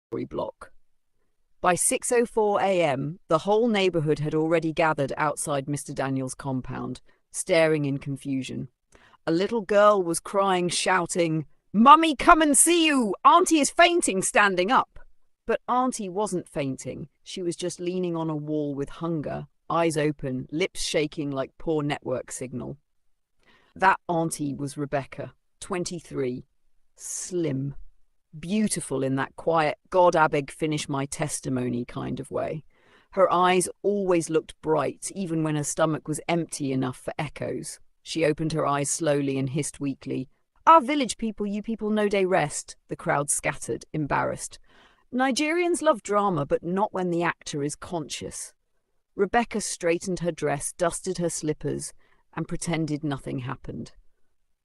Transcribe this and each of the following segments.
block. By 6:04 a.m., the whole neighborhood had already gathered outside Mr. Daniels' compound, staring in confusion. A little girl was crying, shouting, "Mummy, come and see you! Auntie is fainting standing up!" But Auntie wasn't fainting. She was just leaning on a wall with hunger, eyes open, lips shaking like poor network signal. That Auntie was Rebecca, 23, slim, beautiful in that quiet, God abeg finish my testimony kind of way. Her eyes always looked bright, even when her stomach was empty enough for echoes. She opened her eyes slowly and hissed weakly, "Our village people, you people no day rest." The crowd scattered, embarrassed. Nigerians love drama, but not when the actor is conscious. Rebecca straightened her dress, dusted her slippers, and pretended nothing happened.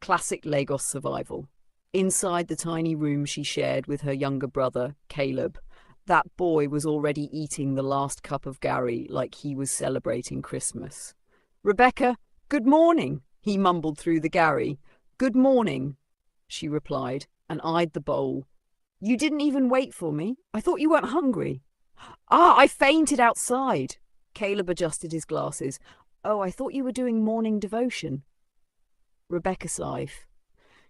Classic Lagos survival. Inside the tiny room she shared with her younger brother, Caleb, that boy was already eating the last cup of Gary like he was celebrating Christmas. "Rebecca, good morning," he mumbled through the Gary. "Good morning," she replied, and eyed the bowl. "You didn't even wait for me? I thought you weren't hungry." "Ah, I fainted outside." Caleb adjusted his glasses. "Oh, I thought you were doing morning devotion." Rebecca sighed.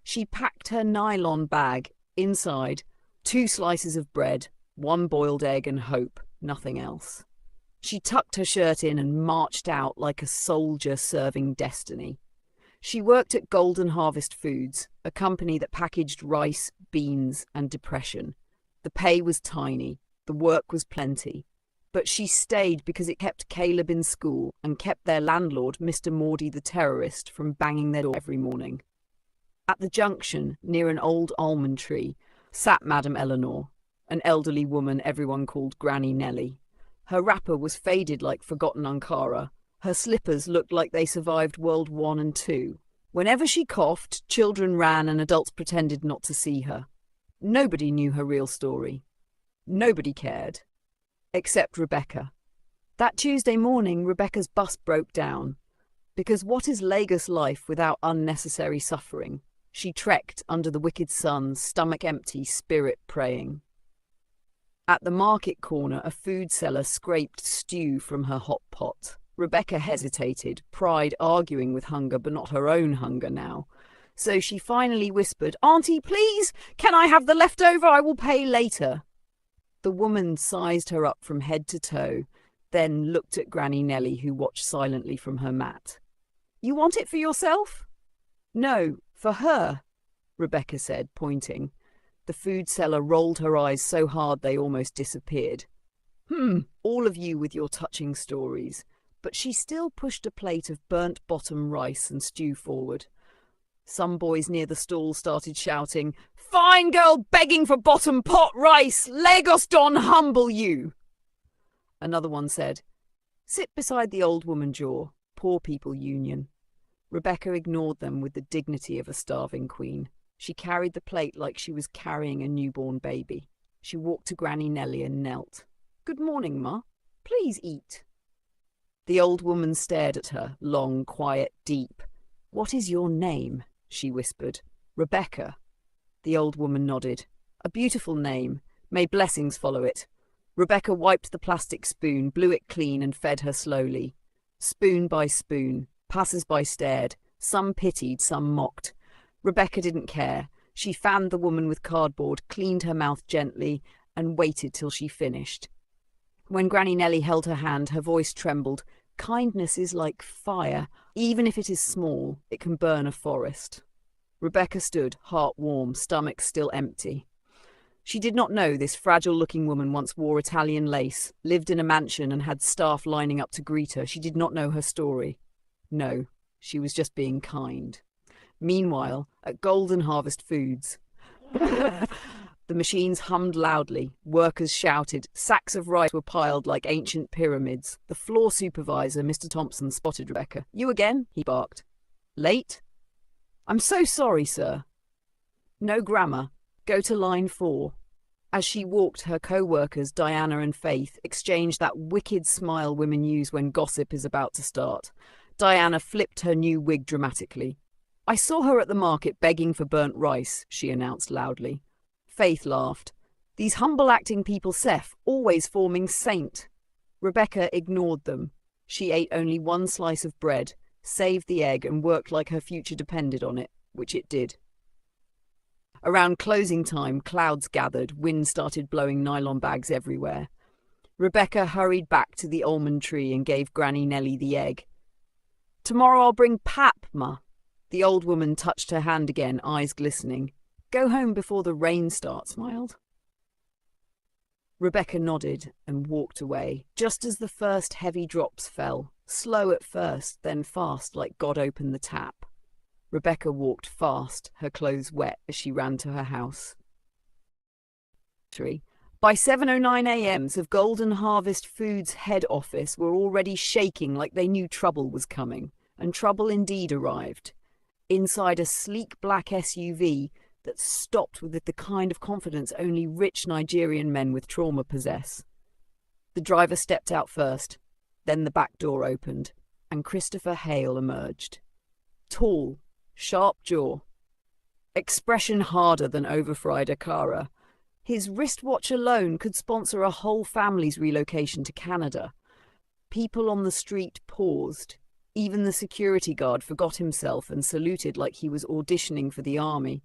She packed her nylon bag. Inside, 2 slices of bread, 1 boiled egg and hope, nothing else. She tucked her shirt in and marched out like a soldier serving destiny. She worked at Golden Harvest Foods, a company that packaged rice, beans, and depression. The pay was tiny, the work was plenty. But she stayed because it kept Caleb in school and kept their landlord, Mr. Mordy the terrorist, from banging their door every morning. At the junction, near an old almond tree, sat Madame Eleanor, an elderly woman everyone called Granny Nellie. Her wrapper was faded like forgotten Ankara. Her slippers looked like they survived World War and II. Whenever she coughed, children ran and adults pretended not to see her. Nobody knew her real story. Nobody cared. Except Rebecca. That Tuesday morning, Rebecca's bus broke down. Because what is Lagos life without unnecessary suffering? She trekked under the wicked sun, stomach empty, spirit praying. At the market corner, a food seller scraped stew from her hot pot. Rebecca hesitated, pride arguing with hunger, but not her own hunger now. So she finally whispered, "Auntie, please, can I have the leftover? I will pay later." The woman sized her up from head to toe, then looked at Granny Nellie, who watched silently from her mat. "You want it for yourself?" "No, for her," Rebecca said, pointing. The food seller rolled her eyes so hard they almost disappeared. All of you with your touching stories." But she still pushed a plate of burnt bottom rice and stew forward. Some boys near the stall started shouting, "Fine girl begging for bottom pot rice! Lagos Don humble you!" Another one said, "Sit beside the old woman jaw, poor people union." Rebecca ignored them with the dignity of a starving queen. She carried the plate like she was carrying a newborn baby. She walked to Granny Nellie and knelt. "Good morning, Ma. Please eat." The old woman stared at her, long, quiet, deep. "What is your name?" she whispered. "Rebecca." The old woman nodded. "A beautiful name. May blessings follow it." Rebecca wiped the plastic spoon, blew it clean, and fed her slowly. Spoon by spoon. Passers-by stared. Some pitied, some mocked. Rebecca didn't care. She fanned the woman with cardboard, cleaned her mouth gently, and waited till she finished. When Granny Nellie held her hand, her voice trembled. "Kindness is like fire. Even if it is small, it can burn a forest." Rebecca stood, heart warm, stomach still empty. She did not know this fragile-looking woman once wore Italian lace, lived in a mansion and had staff lining up to greet her. She did not know her story. No, she was just being kind. Meanwhile, at Golden Harvest Foods, the machines hummed loudly, workers shouted, sacks of rice were piled like ancient pyramids. The floor supervisor, Mr. Thompson, spotted Rebecca. "You again?" he barked. "Late?" "I'm so sorry, sir." "No grammar. Go to line 4. As she walked, her co-workers, Diana and Faith, exchanged that wicked smile women use when gossip is about to start. Diana flipped her new wig dramatically. "I saw her at the market begging for burnt rice," she announced loudly. Faith laughed. These humble-acting people, Seth, always forming saint. Rebecca ignored them. She ate only one slice of bread, saved the egg, and worked like her future depended on it, which it did. Around closing time, clouds gathered, wind started blowing nylon bags everywhere. Rebecca hurried back to the almond tree and gave Granny Nellie the egg. "Tomorrow I'll bring pap, Ma." The old woman touched her hand again, eyes glistening. "Go home before the rain starts," smiled. Rebecca nodded and walked away, just as the first heavy drops fell, slow at first, then fast like God opened the tap. Rebecca walked fast, her clothes wet as she ran to her house. By 7:09 a.m., of Golden Harvest Foods' head office were already shaking like they knew trouble was coming, and trouble indeed arrived. Inside a sleek black SUV that stopped with the kind of confidence only rich Nigerian men with trauma possess. The driver stepped out first, then the back door opened, and Christopher Hale emerged. Tall, sharp jaw, expression harder than overfried Akara. His wristwatch alone could sponsor a whole family's relocation to Canada. People on the street paused. Even the security guard forgot himself and saluted like he was auditioning for the army.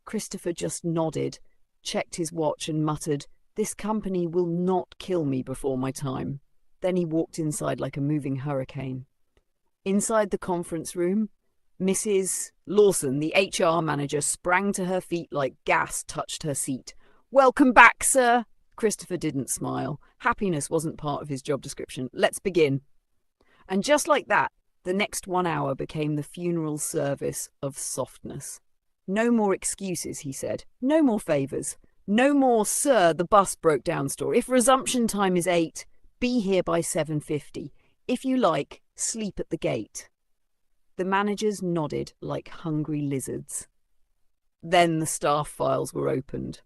Christopher just nodded, checked his watch and muttered, "This company will not kill me before my time." Then he walked inside like a moving hurricane. Inside the conference room, Mrs. Lawson, the HR manager, sprang to her feet like gas touched her seat. "Welcome back, sir." Christopher didn't smile. Happiness wasn't part of his job description. "Let's begin." And just like that, the next 1 hour became the funeral service of softness. "No more excuses," he said. "No more favours. No more, 'Sir, the bus broke down' story. If resumption time is 8, be here by 7:50. If you like, sleep at the gate." The managers nodded like hungry lizards. Then the staff files were opened.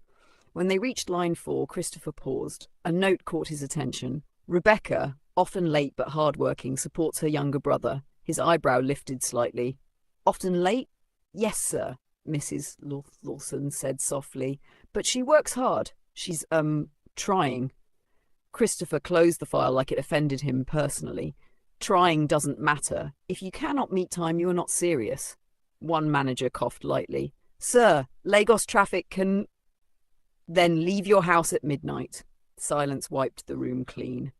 When they reached line 4, Christopher paused. A note caught his attention. Rebecca, often late but hardworking, supports her younger brother. His eyebrow lifted slightly. "Often late?" "Yes, sir," Mrs. Lawson said softly. "But she works hard. She's, trying." Christopher closed the file like it offended him personally. Trying doesn't matter. If you cannot meet time, you are not serious. One manager coughed lightly. "Sir, Lagos traffic can..." "Then leave your house at midnight." Silence wiped the room clean.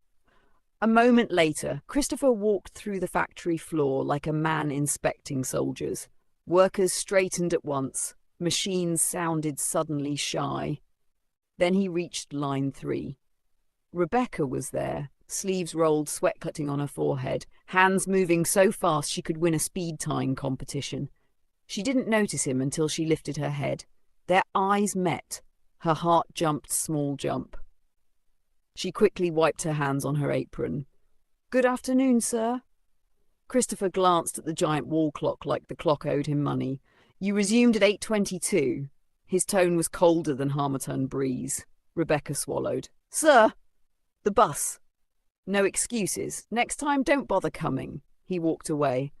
A moment later, Christopher walked through the factory floor like a man inspecting soldiers. Workers straightened at once. Machines sounded suddenly shy. Then he reached line 3. Rebecca was there, sleeves rolled, sweat cutting on her forehead, hands moving so fast she could win a speed tying competition. She didn't notice him until she lifted her head. Their eyes met. Her heart jumped small jump. She quickly wiped her hands on her apron. "Good afternoon, sir." Christopher glanced at the giant wall clock like the clock owed him money. "You resumed at 8:22. His tone was colder than Harmattan breeze. Rebecca swallowed. "Sir!" "The bus." "No excuses. Next time, don't bother coming." He walked away.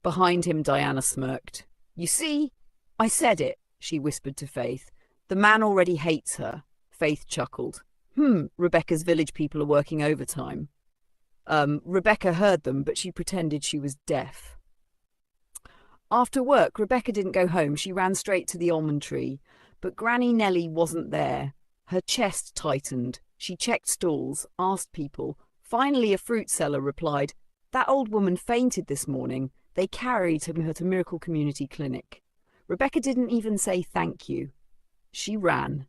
Behind him, Diana smirked. "You see? I said it," she whispered to Faith. "The man already hates her." Faith chuckled. Rebecca's village people are working overtime." Rebecca heard them, but she pretended she was deaf. After work, Rebecca didn't go home. She ran straight to the almond tree. But Granny Nellie wasn't there. Her chest tightened. She checked stalls, asked people. Finally, a fruit seller replied, "That old woman fainted this morning. They carried her to Miracle Community Clinic." Rebecca didn't even say thank you. She ran.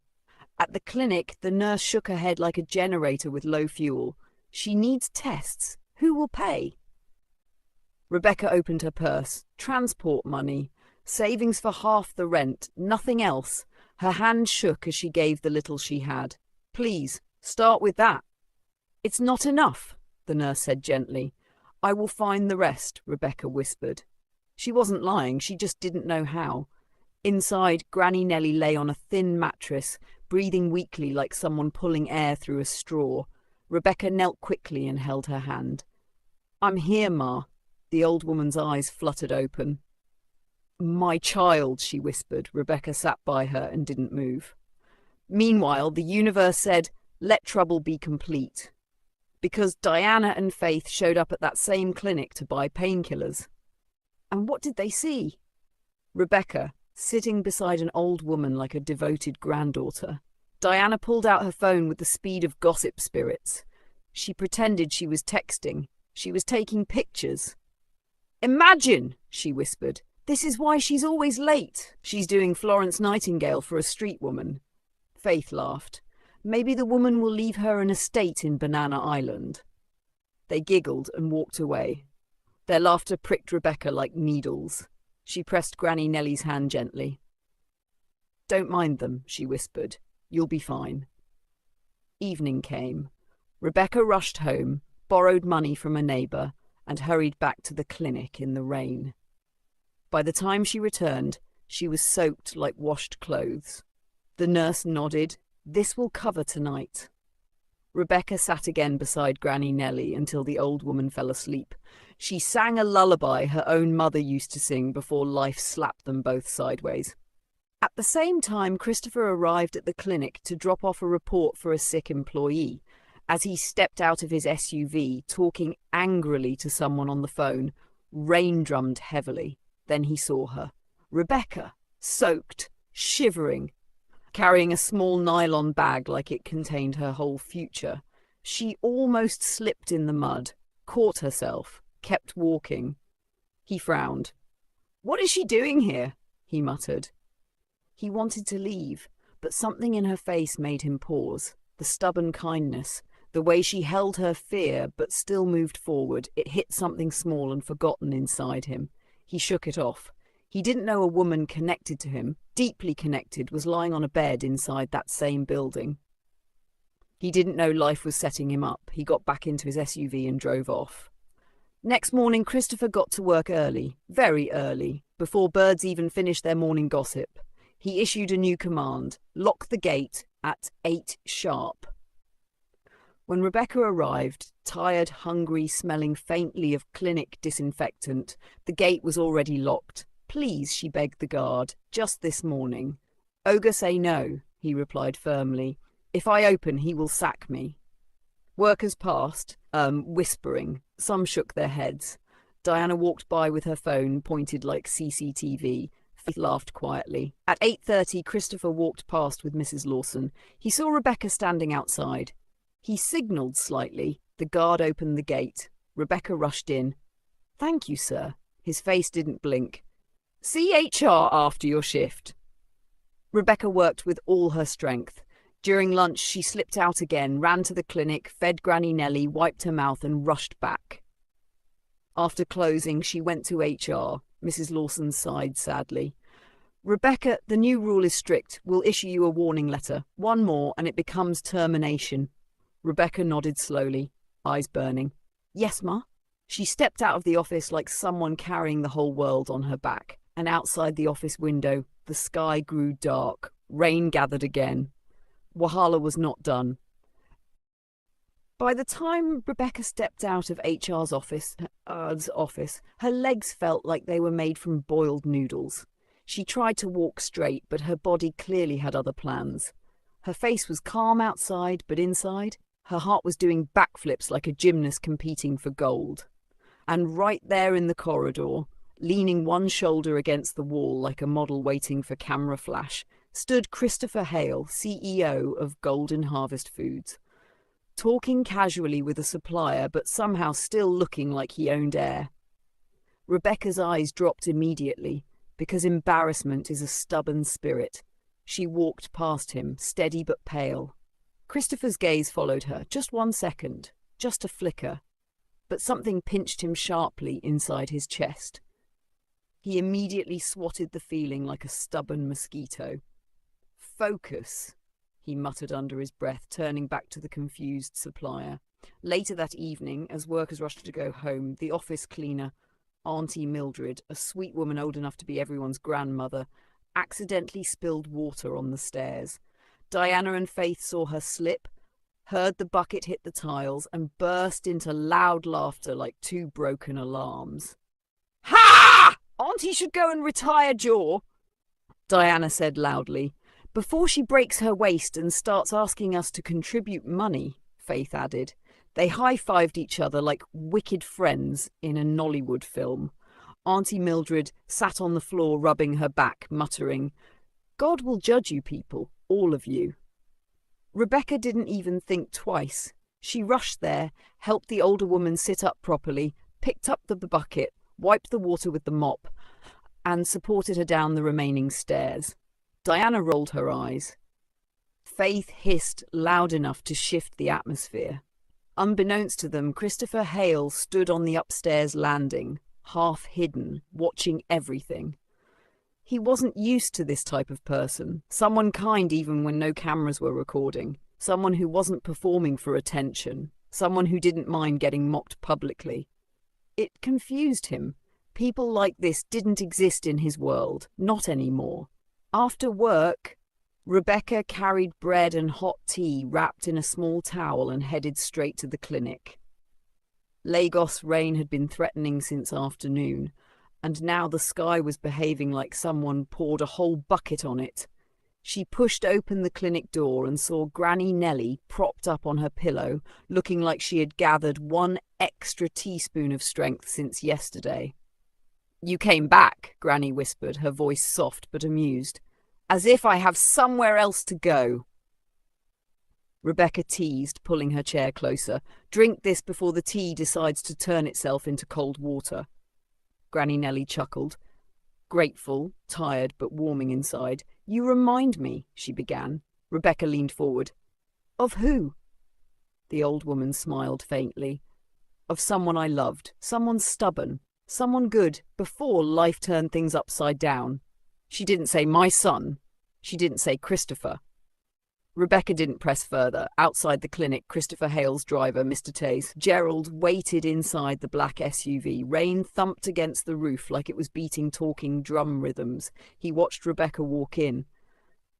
At the clinic, the nurse shook her head like a generator with low fuel. "She needs tests. Who will pay?" Rebecca opened her purse. Transport money. Savings for half the rent. Nothing else. Her hand shook as she gave the little she had. "Please, start with that." "It's not enough," the nurse said gently. "I will find the rest," Rebecca whispered. She wasn't lying, she just didn't know how. Inside, Granny Nellie lay on a thin mattress, breathing weakly like someone pulling air through a straw. Rebecca knelt quickly and held her hand. "I'm here, Ma." The old woman's eyes fluttered open. "My child," she whispered. Rebecca sat by her and didn't move. Meanwhile, the universe said, let trouble be complete. Because Diana and Faith showed up at that same clinic to buy painkillers. And what did they see? Rebecca, sitting beside an old woman like a devoted granddaughter. Diana pulled out her phone with the speed of gossip spirits. She pretended she was texting. She was taking pictures. Imagine, she whispered. This is why she's always late. She's doing Florence Nightingale for a street woman. Faith laughed. Maybe the woman will leave her an estate in Banana Island. They giggled and walked away. Their laughter pricked Rebecca like needles. She pressed Granny Nellie's hand gently. Don't mind them, she whispered. You'll be fine. Evening came. Rebecca rushed home, borrowed money from a neighbour, and hurried back to the clinic in the rain. By the time she returned, she was soaked like washed clothes. The nurse nodded. This will cover tonight. Rebecca sat again beside Granny Nellie until the old woman fell asleep. She sang a lullaby her own mother used to sing before life slapped them both sideways. At the same time, Christopher arrived at the clinic to drop off a report for a sick employee. As he stepped out of his SUV, talking angrily to someone on the phone, rain drummed heavily. Then he saw her. Rebecca, soaked, shivering, carrying a small nylon bag like it contained her whole future. She almost slipped in the mud, caught herself, kept walking. He frowned. What is she doing here? He muttered. He wanted to leave, but something in her face made him pause. The stubborn kindness, the way she held her fear but still moved forward, it hit something small and forgotten inside him. He shook it off. He didn't know a woman connected to him, deeply connected, was lying on a bed inside that same building. He didn't know life was setting him up. He got back into his SUV and drove off. Next morning, Christopher got to work early, very early, before birds even finished their morning gossip. He issued a new command, lock the gate at 8 sharp. When Rebecca arrived, tired, hungry, smelling faintly of clinic disinfectant, the gate was already locked. Please, she begged the guard, just this morning. Ogre say no, he replied firmly. If I open, he will sack me. Workers passed, whispering. Some shook their heads. Diana walked by with her phone pointed like CCTV. Faith laughed quietly. At 8:30, Christopher walked past with Mrs. Lawson. He saw Rebecca standing outside. He signalled slightly. The guard opened the gate. Rebecca rushed in. Thank you, sir. His face didn't blink. See HR after your shift. Rebecca worked with all her strength. During lunch, she slipped out again, ran to the clinic, fed Granny Nellie, wiped her mouth and rushed back. After closing, she went to HR. Mrs. Lawson sighed sadly. Rebecca, the new rule is strict. We'll issue you a warning letter. One more and it becomes termination. Rebecca nodded slowly, eyes burning. Yes, ma? She stepped out of the office like someone carrying the whole world on her back. And outside the office window, the sky grew dark. Rain gathered again. Wahala was not done. By the time Rebecca stepped out of HR's office, her legs felt like they were made from boiled noodles. She tried to walk straight, but her body clearly had other plans. Her face was calm outside, but inside, her heart was doing backflips like a gymnast competing for gold. And right there in the corridor, leaning one shoulder against the wall like a model waiting for camera flash, stood Christopher Hale, CEO of Golden Harvest Foods, talking casually with a supplier but somehow still looking like he owned air. Rebecca's eyes dropped immediately, because embarrassment is a stubborn spirit. She walked past him, steady but pale. Christopher's gaze followed her, just 1 second, just a flicker, but something pinched him sharply inside his chest. He immediately swatted the feeling like a stubborn mosquito. Focus, he muttered under his breath, turning back to the confused supplier. Later that evening, as workers rushed to go home, the office cleaner, Auntie Mildred, a sweet woman old enough to be everyone's grandmother, accidentally spilled water on the stairs. Diana and Faith saw her slip, heard the bucket hit the tiles, and burst into loud laughter like two broken alarms. Ha! Auntie should go and retire, Jaw, Diana said loudly. Before she breaks her waist and starts asking us to contribute money, Faith added. They high-fived each other like wicked friends in a Nollywood film. Auntie Mildred sat on the floor rubbing her back, muttering, "God will judge you people, all of you." Rebecca didn't even think twice. She rushed there, helped the older woman sit up properly, picked up the bucket, wiped the water with the mop, and supported her down the remaining stairs. Diana rolled her eyes. Faith hissed loud enough to shift the atmosphere. Unbeknownst to them, Christopher Hale stood on the upstairs landing, half hidden, watching everything. He wasn't used to this type of person, someone kind even when no cameras were recording, someone who wasn't performing for attention, someone who didn't mind getting mocked publicly. It confused him. People like this didn't exist in his world, not anymore. After work, Rebecca carried bread and hot tea wrapped in a small towel and headed straight to the clinic. Lagos rain had been threatening since afternoon, and now the sky was behaving like someone poured a whole bucket on it. She pushed open the clinic door and saw Granny Nellie propped up on her pillow, looking like she had gathered 1 extra teaspoon of strength since yesterday. "You came back," Granny whispered, her voice soft but amused. "As if I have somewhere else to go." Rebecca teased, pulling her chair closer. "Drink this before the tea decides to turn itself into cold water." Granny Nellie chuckled. Grateful, tired, but warming inside. "You remind me," she began. Rebecca leaned forward. "Of who?" The old woman smiled faintly. "Of someone I loved, someone stubborn, someone good, before life turned things upside down. She didn't say my son. She didn't say Christopher." Rebecca didn't press further. Outside the clinic, Christopher Hale's driver, Mr. Taze, Gerald, waited inside the black SUV. Rain thumped against the roof like it was beating talking drum rhythms. He watched Rebecca walk in.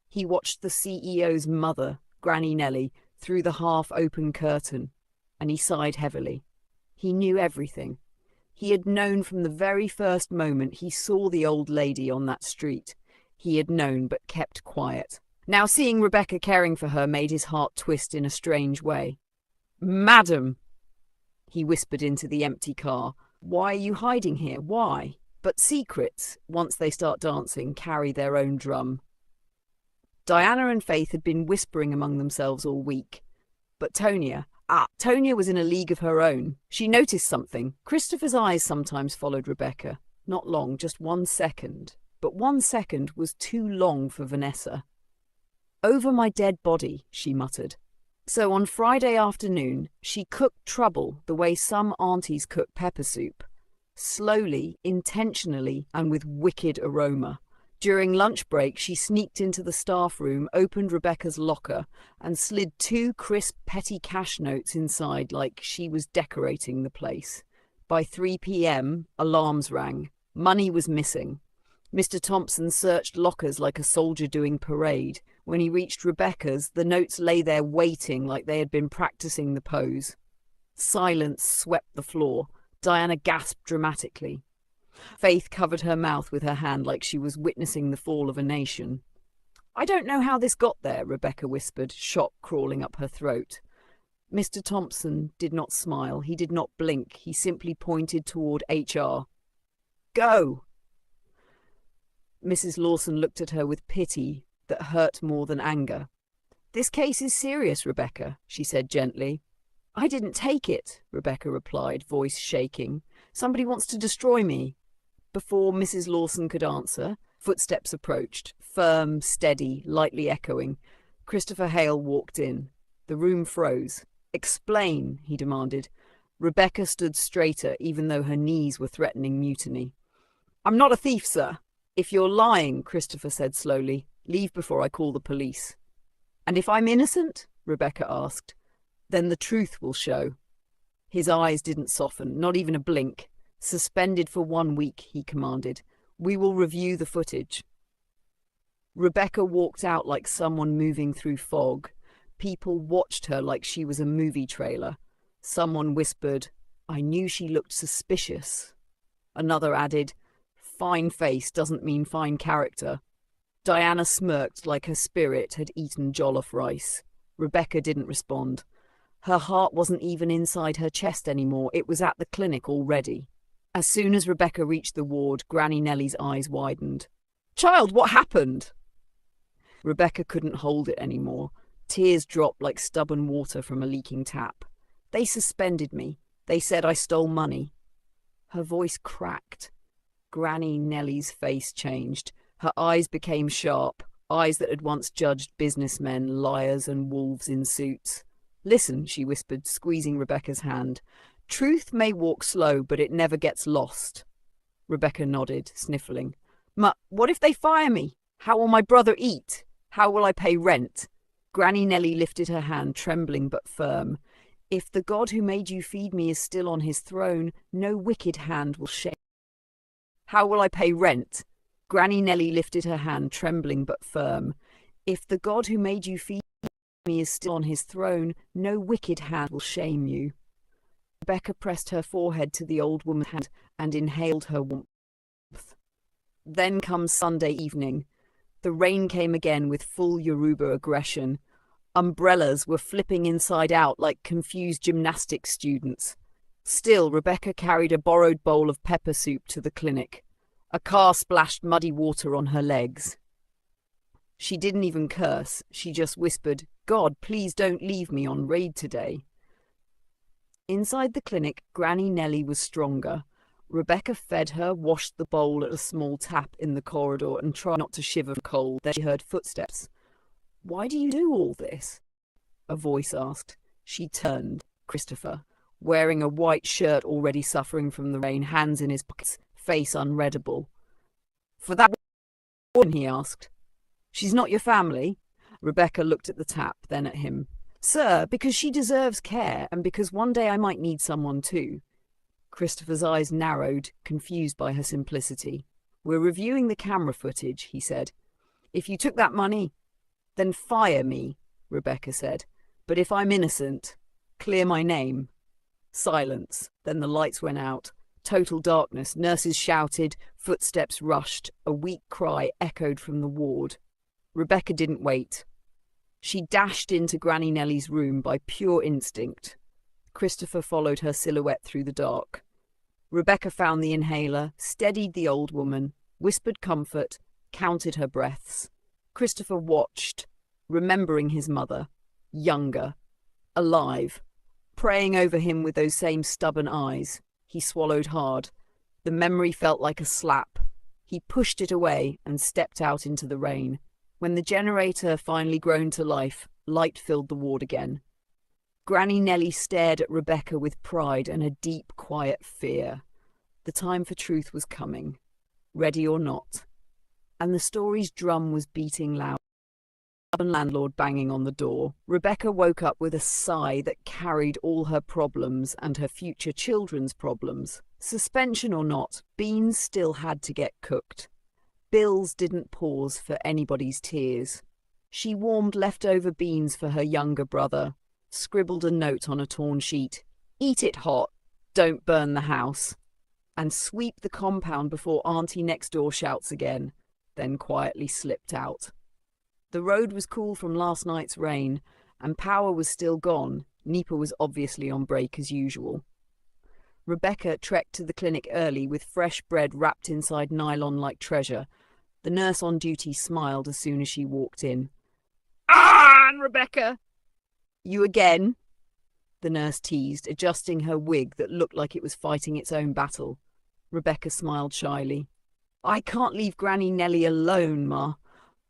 He watched the CEO's mother, Granny Nellie, through the half-open curtain, and he sighed heavily. He knew everything. He had known from the very first moment he saw the old lady on that street. He had known but kept quiet. Now seeing Rebecca caring for her made his heart twist in a strange way. "Madam," he whispered into the empty car, "why are you hiding here? Why?" But secrets, once they start dancing, carry their own drum. Diana and Faith had been whispering among themselves all week. But Tonya was in a league of her own. She noticed something. Christopher's eyes sometimes followed Rebecca. Not long, just 1 second. But 1 second was too long for Vanessa. "Over my dead body," she muttered. So on Friday afternoon, she cooked trouble the way some aunties cook pepper soup. Slowly, intentionally, and with wicked aroma. During lunch break, she sneaked into the staff room, opened Rebecca's locker, and slid 2 crisp petty cash notes inside like she was decorating the place. By 3 p.m, alarms rang. Money was missing. Mr. Thompson searched lockers like a soldier doing parade. When he reached Rebecca's, the notes lay there waiting like they had been practicing the pose. Silence swept the floor. Diana gasped dramatically. Faith covered her mouth with her hand like she was witnessing the fall of a nation. "I don't know how this got there," Rebecca whispered, shock crawling up her throat. Mr. Thompson did not smile. He did not blink. He simply pointed toward HR. "Go!" Mrs. Lawson looked at her with pity that hurt more than anger. "This case is serious, Rebecca," she said gently. "I didn't take it," Rebecca replied, voice shaking. "Somebody wants to destroy me." Before Mrs. Lawson could answer, footsteps approached, firm, steady, lightly echoing. Christopher Hale walked in. The room froze. "Explain," he demanded. Rebecca stood straighter, even though her knees were threatening mutiny. "I'm not a thief, sir." "If you're lying," Christopher said slowly, "leave before I call the police." "And if I'm innocent?" Rebecca asked. "Then the truth will show." His eyes didn't soften, not even a blink. "Suspended for 1 week," he commanded. "We will review the footage." Rebecca walked out like someone moving through fog. People watched her like she was a movie trailer. Someone whispered, "I knew she looked suspicious." Another added, "Fine face doesn't mean fine character." Diana smirked like her spirit had eaten jollof rice. Rebecca didn't respond. Her heart wasn't even inside her chest anymore, it was at the clinic already. As soon as Rebecca reached the ward, Granny Nellie's eyes widened. "Child, what happened?" Rebecca couldn't hold it anymore. Tears dropped like stubborn water from a leaking tap. "They suspended me. They said I stole money." Her voice cracked. Granny Nellie's face changed. Her eyes became sharp, eyes that had once judged businessmen, liars and wolves in suits. "Listen," she whispered, squeezing Rebecca's hand. "Truth may walk slow, but it never gets lost." Rebecca nodded, sniffling. What if they fire me? How will my brother eat? How will I pay rent?" Granny Nellie lifted her hand, trembling but firm. "If the God who made you feed me is still on his throne, no wicked hand will shame." "How will I pay rent?" Granny Nellie lifted her hand, trembling but firm. "If the God who made you feed me is still on his throne, no wicked hand will shame you." Rebecca pressed her forehead to the old woman's hand and inhaled her warmth. Then comes Sunday evening. The rain came again with full Yoruba aggression. Umbrellas were flipping inside out like confused gymnastics students. Still, Rebecca carried a borrowed bowl of pepper soup to the clinic. A car splashed muddy water on her legs. She didn't even curse. She just whispered, "God, please don't leave me on raid today." Inside the clinic, Granny Nellie was stronger. Rebecca fed her, washed the bowl at a small tap in the corridor, and tried not to shiver from cold. Then she heard footsteps. "Why do you do all this?" a voice asked. She turned. Christopher, wearing a white shirt, already suffering from the rain, hands in his pockets, face unreadable. "For that woman?" he asked. "She's not your family?" Rebecca looked at the tap, then at him. "Sir, because she deserves care, and because one day I might need someone too." Christopher's eyes narrowed, confused by her simplicity. "We're reviewing the camera footage," he said. "If you took that money, then fire me," Rebecca said. "But if I'm innocent, clear my name." Silence. Then the lights went out. Total darkness. Nurses shouted. Footsteps rushed. A weak cry echoed from the ward. Rebecca didn't wait. She dashed into Granny Nellie's room by pure instinct. Christopher followed her silhouette through the dark. Rebecca found the inhaler, steadied the old woman, whispered comfort, counted her breaths. Christopher watched, remembering his mother, younger, alive, praying over him with those same stubborn eyes. He swallowed hard. The memory felt like a slap. He pushed it away and stepped out into the rain. When the generator finally groaned to life, light filled the ward again. Granny Nellie stared at Rebecca with pride and a deep, quiet fear. The time for truth was coming, ready or not. And the story's drum was beating loud. And landlord banging on the door. Rebecca woke up with a sigh that carried all her problems and her future children's problems. Suspension or not, beans still had to get cooked. Bills didn't pause for anybody's tears. She warmed leftover beans for her younger brother, scribbled a note on a torn sheet. "Eat it hot, don't burn the house," and sweep the compound before Auntie next door shouts again, then quietly slipped out. The road was cool from last night's rain, and power was still gone. NEPA was obviously on break as usual. Rebecca trekked to the clinic early with fresh bread wrapped inside nylon like treasure. The nurse on duty smiled as soon as she walked in. "Ah, Rebecca!" "You again?" the nurse teased, adjusting her wig that looked like it was fighting its own battle. Rebecca smiled shyly. "I can't leave Granny Nellie alone, Ma.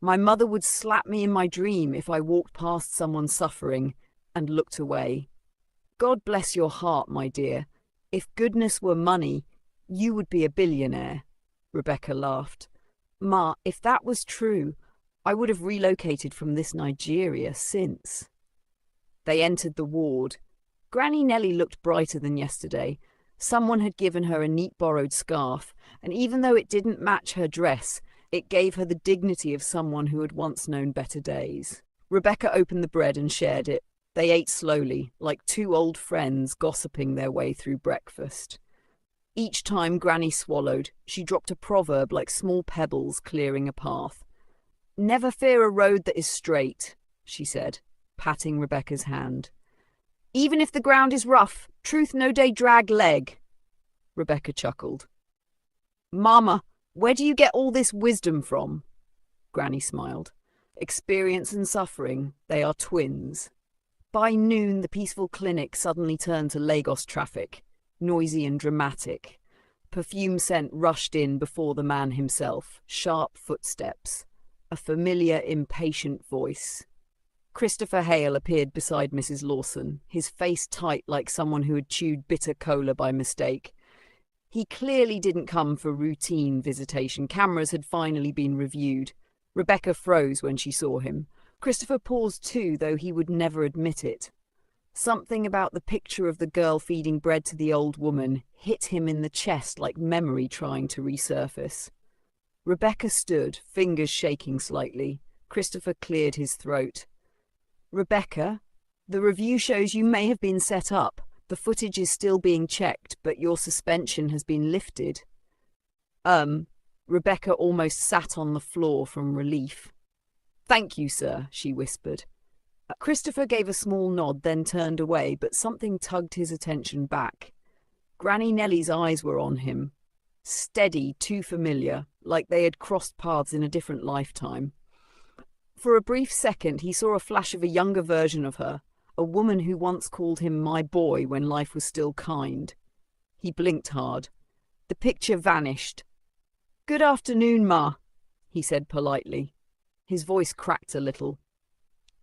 My mother would slap me in my dream if I walked past someone suffering and looked away. God bless your heart, my dear. If goodness were money, you would be a billionaire." Rebecca laughed. "Ma, if that was true, I would have relocated from this Nigeria since." They entered the ward. Granny Nellie looked brighter than yesterday. Someone had given her a neat borrowed scarf, and even though it didn't match her dress, it gave her the dignity of someone who had once known better days. Rebecca opened the bread and shared it. They ate slowly, like two old friends gossiping their way through breakfast. Each time Granny swallowed, she dropped a proverb like small pebbles clearing a path. Never fear a road that is straight, she said, patting Rebecca's hand. Even if the ground is rough, truth no day drag leg. Rebecca chuckled. Mama, where do you get all this wisdom from? Granny smiled. Experience and suffering, they are twins. By noon, the peaceful clinic suddenly turned to Lagos traffic, noisy and dramatic. Perfume scent rushed in before the man himself, sharp footsteps, a familiar, impatient voice. Christopher Hale appeared beside Mrs. Lawson, his face tight like someone who had chewed bitter cola by mistake. He clearly didn't come for routine visitation. Cameras had finally been reviewed. Rebecca froze when she saw him. Christopher paused too, though he would never admit it. Something about the picture of the girl feeding bread to the old woman hit him in the chest like memory trying to resurface. Rebecca stood, fingers shaking slightly. Christopher cleared his throat. Rebecca, the review shows you may have been set up. The footage is still being checked, but your suspension has been lifted. Rebecca almost sat on the floor from relief. Thank you, sir, she whispered. Christopher gave a small nod, then turned away, but something tugged his attention back. Granny Nellie's eyes were on him. Steady, too familiar, like they had crossed paths in a different lifetime. For a brief second, he saw a flash of a younger version of her, a woman who once called him my boy when life was still kind. He blinked hard. The picture vanished. Good afternoon, Ma, he said politely. His voice cracked a little.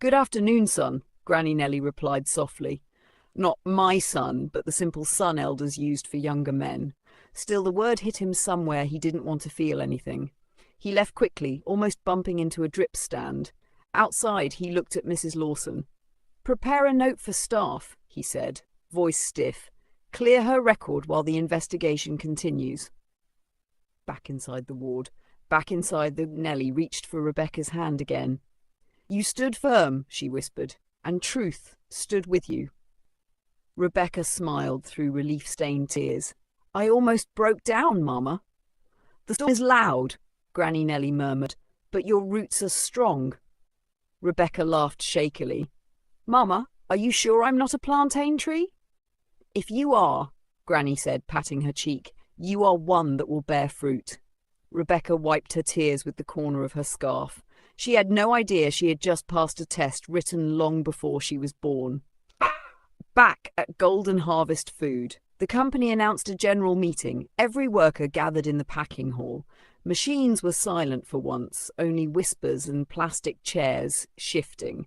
Good afternoon, son, Granny Nellie replied softly. Not my son, but the simple son elders used for younger men. Still, the word hit him somewhere he didn't want to feel anything. He left quickly, almost bumping into a drip stand. Outside, he looked at Mrs. Lawson. Prepare a note for staff, he said, voice stiff. Clear her record while the investigation continues. Back inside the ward, back inside the Nellie reached for Rebecca's hand again. You stood firm, she whispered, and truth stood with you. Rebecca smiled through relief-stained tears. I almost broke down, Mama. The storm is loud, Granny Nellie murmured, but your roots are strong. Rebecca laughed shakily. Mama, are you sure I'm not a plantain tree? If you are, Granny said, patting her cheek, you are one that will bear fruit. Rebecca wiped her tears with the corner of her scarf. She had no idea she had just passed a test written long before she was born. Back at Golden Harvest Food, the company announced a general meeting. Every worker gathered in the packing hall. Machines were silent for once, only whispers and plastic chairs shifting.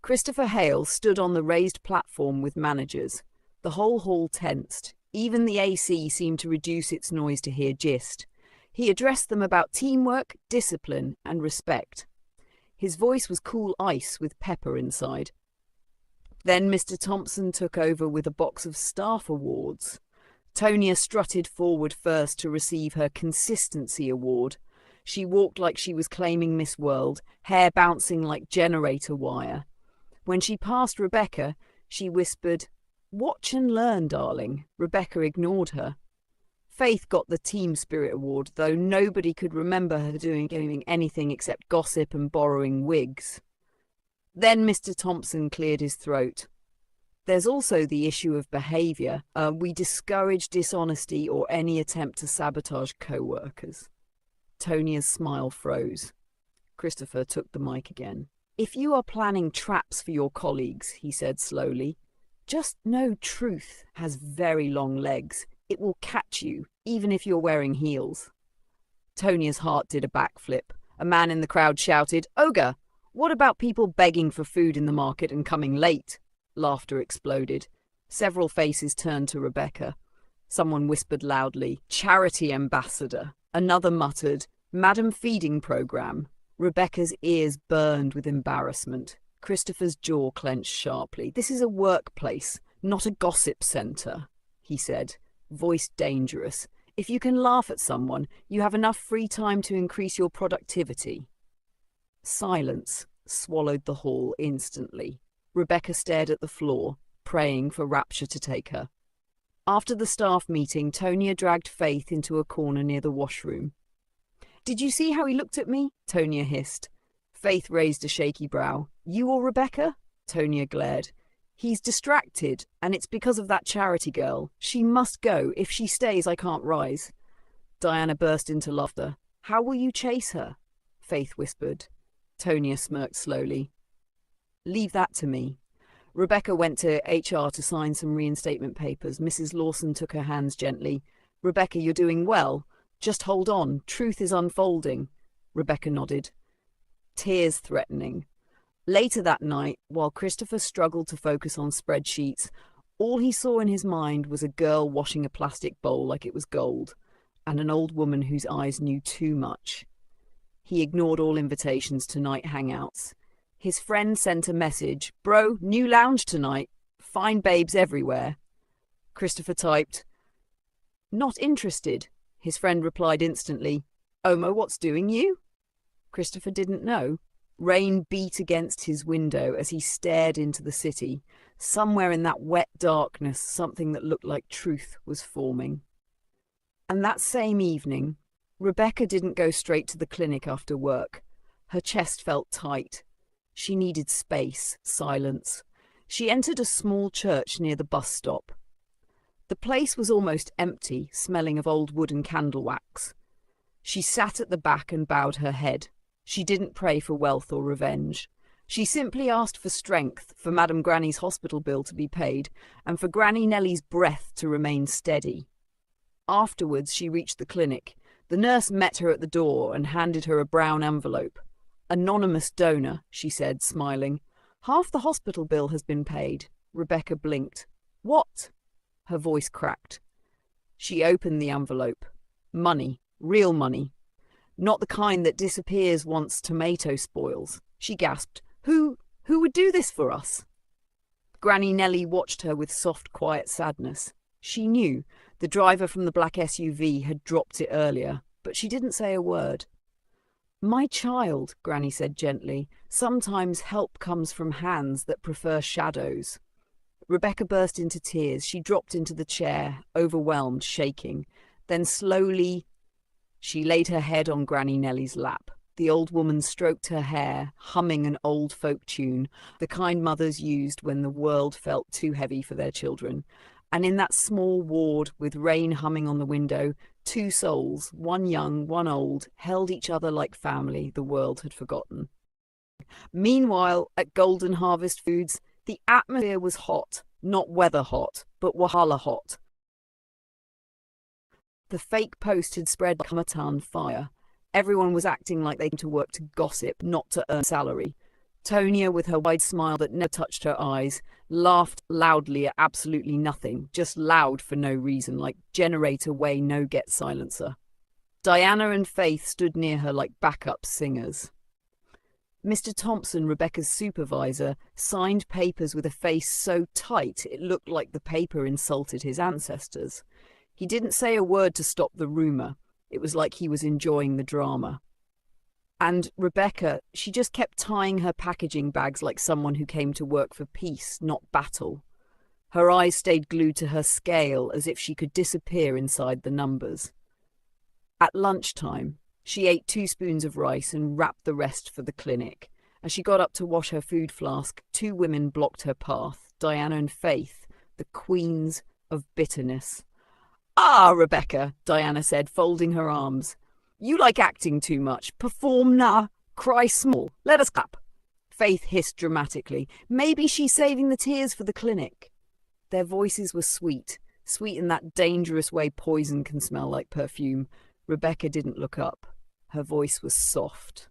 Christopher Hale stood on the raised platform with managers. The whole hall tensed. Even the AC seemed to reduce its noise to hear gist. He addressed them about teamwork, discipline, and respect. His voice was cool ice with pepper inside. Then Mr. Thompson took over with a box of staff awards. Tonia strutted forward first to receive her Consistency Award. She walked like she was claiming Miss World, hair bouncing like generator wire. When she passed Rebecca, she whispered, Watch and learn, darling. Rebecca ignored her. Faith got the Team Spirit Award, though nobody could remember her doing anything except gossip and borrowing wigs. Then Mr. Thompson cleared his throat. There's also the issue of behaviour. We discourage dishonesty or any attempt to sabotage co-workers. Tonia's smile froze. Christopher took the mic again. If you are planning traps for your colleagues, he said slowly, just know truth has very long legs. It will catch you, even if you're wearing heels. Tonia's heart did a backflip. A man in the crowd shouted, Ogre, what about people begging for food in the market and coming late? Laughter exploded. Several faces turned to Rebecca. Someone whispered loudly, Charity ambassador. Another muttered, Madam Feeding Programme. Rebecca's ears burned with embarrassment. Christopher's jaw clenched sharply. This is a workplace, not a gossip centre, he said, voice dangerous. If you can laugh at someone, you have enough free time to increase your productivity. Silence swallowed the hall instantly. Rebecca stared at the floor, praying for rapture to take her. After the staff meeting, Tonia dragged Faith into a corner near the washroom. Did you see how he looked at me? Tonia hissed. Faith raised a shaky brow. You or Rebecca? Tonya glared. He's distracted, and it's because of that charity girl. She must go. If she stays, I can't rise. Diana burst into laughter. How will you chase her? Faith whispered. Tonya smirked slowly. Leave that to me. Rebecca went to HR to sign some reinstatement papers. Mrs. Lawson took her hands gently. Rebecca, you're doing well. Just hold on. Truth is unfolding. Rebecca nodded. Tears threatening. Later that night, while Christopher struggled to focus on spreadsheets, all he saw in his mind was a girl washing a plastic bowl like it was gold, and an old woman whose eyes knew too much. He ignored all invitations to night hangouts. His friend sent a message, Bro, new lounge tonight. Fine babes everywhere. Christopher typed, Not interested. His friend replied instantly, Omo, what's doing you? Christopher didn't know. Rain beat against his window as he stared into the city. Somewhere in that wet darkness, something that looked like truth was forming. And that same evening, Rebecca didn't go straight to the clinic after work. Her chest felt tight. She needed space, silence. She entered a small church near the bus stop. The place was almost empty, smelling of old wood and candle wax. She sat at the back and bowed her head. She didn't pray for wealth or revenge. She simply asked for strength, for Madam Granny's hospital bill to be paid, and for Granny Nellie's breath to remain steady. Afterwards, she reached the clinic. The nurse met her at the door and handed her a brown envelope. Anonymous donor, she said, smiling. Half the hospital bill has been paid. Rebecca blinked. What? Her voice cracked. She opened the envelope. Money. Real money. Not the kind that disappears once tomato spoils. She gasped. Who would do this for us? Granny Nellie watched her with soft, quiet sadness. She knew the driver from the black SUV had dropped it earlier, but she didn't say a word. My child, Granny said gently, sometimes help comes from hands that prefer shadows. Rebecca burst into tears. She dropped into the chair, overwhelmed, shaking. Then slowly, she laid her head on Granny Nellie's lap. The old woman stroked her hair, humming an old folk tune, the kind mothers used when the world felt too heavy for their children. And in that small ward, with rain humming on the window, two souls, one young, one old, held each other like family the world had forgotten. Meanwhile, at Golden Harvest Foods, the atmosphere was hot, not weather hot, but Wahala hot. The fake post had spread like Hamatan fire. Everyone was acting like they came to work to gossip, not to earn salary. Tonya, with her wide smile that never touched her eyes, laughed loudly at absolutely nothing, just loud for no reason, like generator way no-get silencer. Diana and Faith stood near her like backup singers. Mr. Thompson, Rebecca's supervisor, signed papers with a face so tight it looked like the paper insulted his ancestors. He didn't say a word to stop the rumour. It was like he was enjoying the drama. And Rebecca, she just kept tying her packaging bags like someone who came to work for peace, not battle. Her eyes stayed glued to her scale as if she could disappear inside the numbers. At lunchtime, she ate 2 spoons of rice and wrapped the rest for the clinic. As she got up to wash her food flask, 2 women blocked her path, Diana and Faith, the queens of bitterness. Ah, Rebecca, Diana said, folding her arms. You like acting too much. Perform now. Cry small. Let us clap. Faith hissed dramatically. Maybe she's saving the tears for the clinic. Their voices were sweet, sweet in that dangerous way poison can smell like perfume. Rebecca didn't look up. Her voice was soft.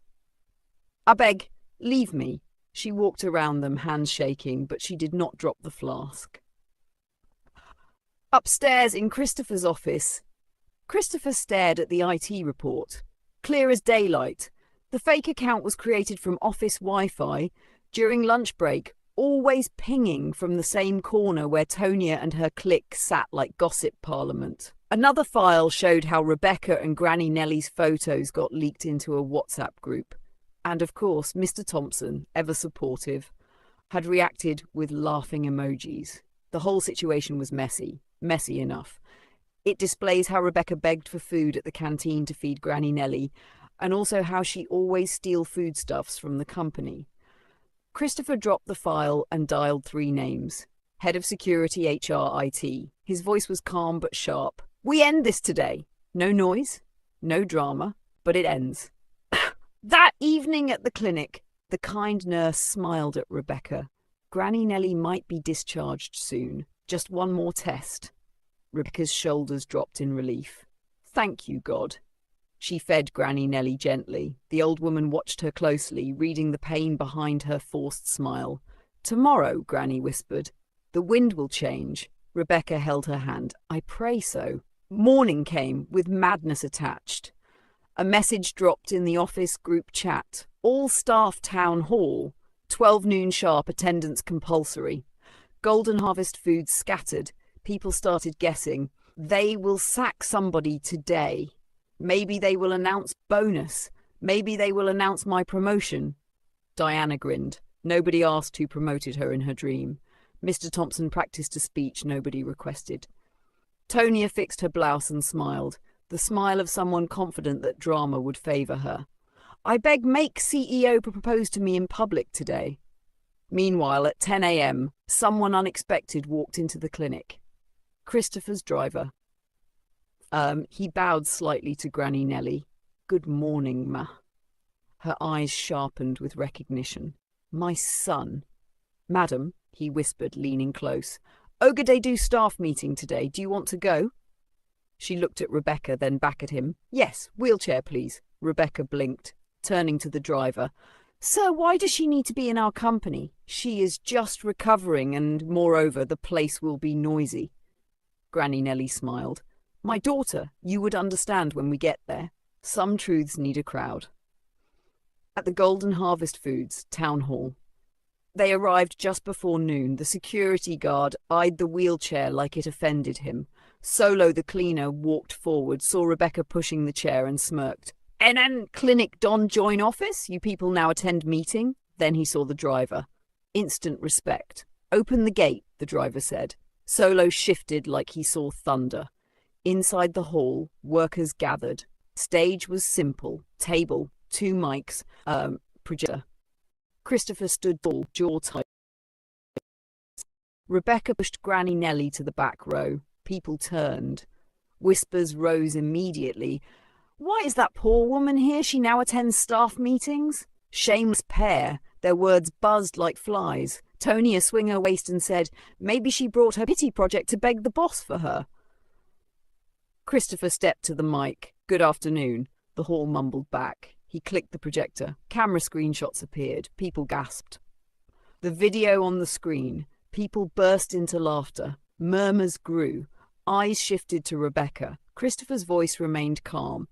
I beg, leave me. She walked around them, hands shaking, but she did not drop the flask. Upstairs in Christopher's office, Christopher stared at the IT report. Clear as daylight. The fake account was created from office Wi-Fi during lunch break, always pinging from the same corner where Tonya and her clique sat like gossip parliament. Another file showed how Rebecca and Granny Nellie's photos got leaked into a WhatsApp group. And of course, Mr. Thompson, ever supportive, had reacted with laughing emojis. The whole situation was messy enough. It displays how Rebecca begged for food at the canteen to feed Granny Nellie, and also how she always steals foodstuffs from the company. Christopher dropped the file and dialed 3 names. Head of Security, HR, IT. His voice was calm but sharp. We end this today. No noise, no drama, but it ends. That evening at the clinic, the kind nurse smiled at Rebecca. Granny Nellie might be discharged soon. Just one more test. Rebecca's shoulders dropped in relief. Thank you, God. She fed Granny Nellie gently. The old woman watched her closely, reading the pain behind her forced smile. Tomorrow, Granny whispered. The wind will change. Rebecca held her hand. I pray so. Morning came, with madness attached. A message dropped in the office group chat. All staff town hall. 12 noon sharp, attendance compulsory. Golden Harvest foods scattered. People started guessing. They will sack somebody today. Maybe they will announce bonus. Maybe they will announce my promotion. Diana grinned. Nobody asked who promoted her in her dream. Mr. Thompson practiced a speech nobody requested. Tonia fixed her blouse and smiled, the smile of someone confident that drama would favour her. I beg make CEO propose to me in public today. Meanwhile, at 10 a.m., someone unexpected walked into the clinic. Christopher's driver. He bowed slightly to Granny Nellie. Good morning, ma. Her eyes sharpened with recognition. My son. Madam, he whispered, leaning close. Ogadedu staff meeting today. Do you want to go? She looked at Rebecca, then back at him. Yes, wheelchair, please. Rebecca blinked, turning to the driver. Sir, why does she need to be in our company? She is just recovering, and moreover, the place will be noisy. Granny Nellie smiled. My daughter, you would understand when we get there. Some truths need a crowd. At the Golden Harvest Foods town hall. They arrived just before noon. The security guard eyed the wheelchair like it offended him. Solo, the cleaner, walked forward, saw Rebecca pushing the chair and smirked. "And clinic don join office? You people now attend meeting?" Then he saw the driver. Instant respect. Open the gate, the driver said. Solo shifted like he saw thunder. Inside the hall, workers gathered. Stage was simple. Table, 2 mics, projector. Christopher stood tall, jaw tight. Rebecca pushed Granny Nellie to the back row. People turned. Whispers rose immediately. Why is that poor woman here? She now attends staff meetings? Shameless pair. Their words buzzed like flies. Tonia swung her waist and said, maybe she brought her pity project to beg the boss for her. Christopher stepped to the mic. Good afternoon. The hall mumbled back. He clicked the projector. Camera screenshots appeared. People gasped. The video on the screen. People burst into laughter. Murmurs grew. Eyes shifted to Rebecca. Christopher's voice remained calm.